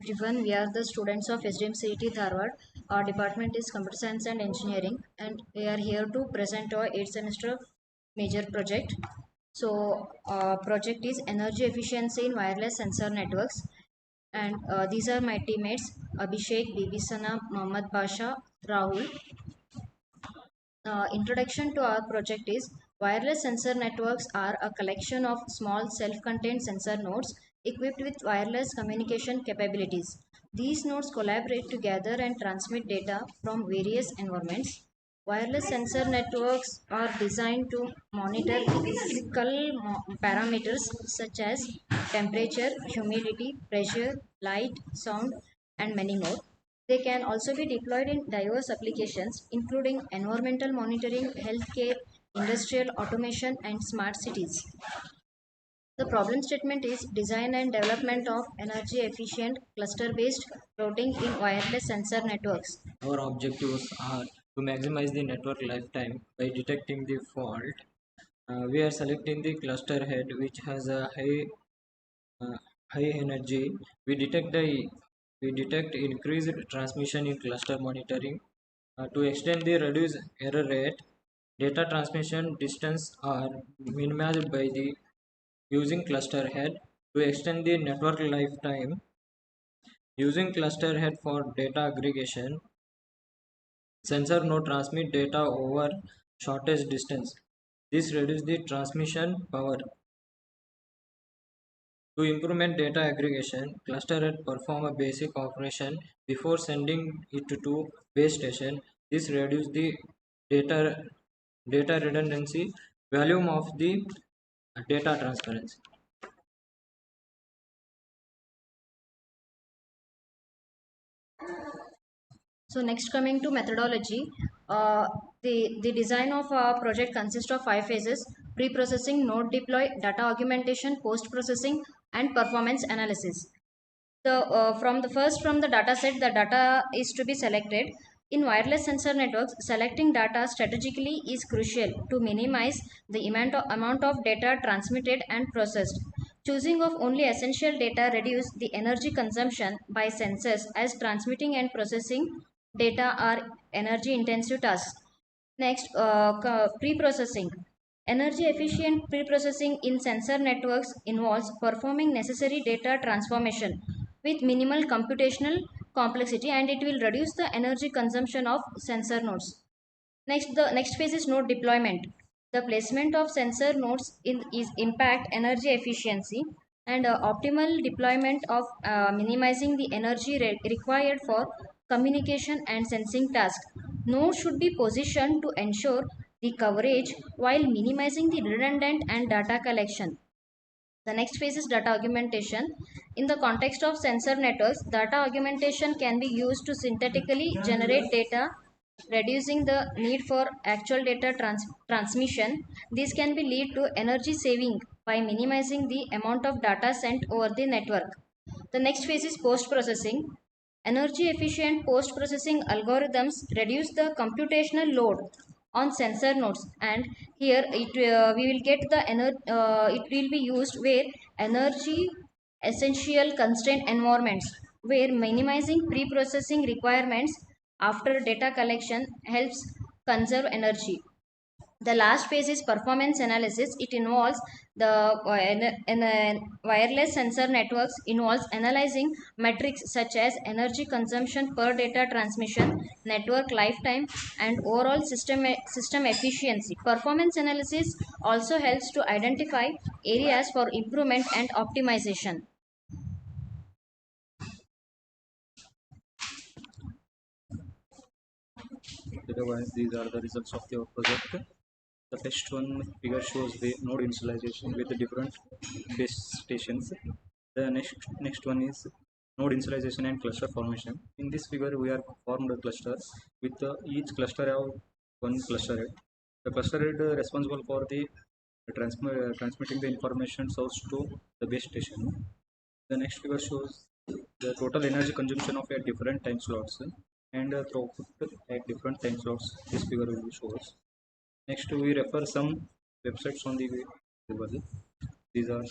Everyone, we are the students of SDM CET Dharwad. Our department is Computer Science and Engineering, and we are here to present our 8th semester major project. So, project is energy efficiency in wireless sensor networks, and these are my teammates Abhishek, Bibisana, Mohammad Basha, Rahul. Introduction to our project is wireless sensor networks are a collection of small self-contained sensor nodes equipped with wireless communication capabilities. These nodes collaborate to gather and transmit data from various environments. Wireless sensor networks are designed to monitor physical parameters such as temperature, humidity, pressure, light, sound, and many more. They can also be deployed in diverse applications, including environmental monitoring, healthcare, industrial automation, and smart cities. The problem statement is design and development of energy efficient cluster based routing in wireless sensor networks. Our objectives are to maximize the network lifetime by detecting the fault. We are selecting the cluster head which has a uh, high energy. We detect increased transmission in cluster monitoring. To extend the reduced error rate, data transmission distance are minimized by the using cluster head. To extend the network lifetime, using cluster head for data aggregation, sensor node transmit data over shortest distance. This reduces the transmission power. To implement data aggregation, cluster head perform a basic operation before sending it to base station. This reduces the data data redundancy, volume of the data transparency. So next coming to methodology, the design of our project consists of 5 phases: pre-processing, node deploy, data augmentation, post-processing, and performance analysis. From the data set, the data is to be selected. In wireless sensor networks, selecting data strategically is crucial to minimize the amount of data transmitted and processed. Choosing of only essential data reduce the energy consumption by sensors, as transmitting and processing data are energy intensive tasks. Next, pre-processing. Energy efficient pre-processing in sensor networks involves performing necessary data transformation with minimal computational complexity, and it will reduce the energy consumption of sensor nodes. The next phase is node deployment. The placement of sensor nodes is impact energy efficiency, and optimal deployment of minimizing the energy required for communication and sensing tasks. Nodes should be positioned to ensure the coverage while minimizing the redundant and data collection. The next phase is data augmentation. In the context of sensor networks, data augmentation can be used to synthetically generate data, reducing the need for actual data transmission. This can be lead to energy saving by minimizing the amount of data sent over the network. The next phase is post-processing. Energy efficient post-processing algorithms reduce the computational load on sensor nodes, and here we will get it will be used where energy essential constraint environments, where minimizing pre-processing requirements after data collection helps conserve energy. The last phase is performance analysis. It involves wireless sensor networks involves analyzing metrics such as energy consumption per data transmission, network lifetime, and overall system efficiency. Performance analysis also helps to identify areas for improvement and optimization. Otherwise, these are the results of your project. The first one figure shows the node initialization with the different base stations. The next one is node initialization and cluster formation. In this figure, we are formed a cluster with each cluster have one cluster head. The cluster head responsible for the transmitting the information source to the base station. The next figure shows the total energy consumption of at different time slots and throughput at different time slots. This figure will be shows. Next, we refer some websites on the table. These are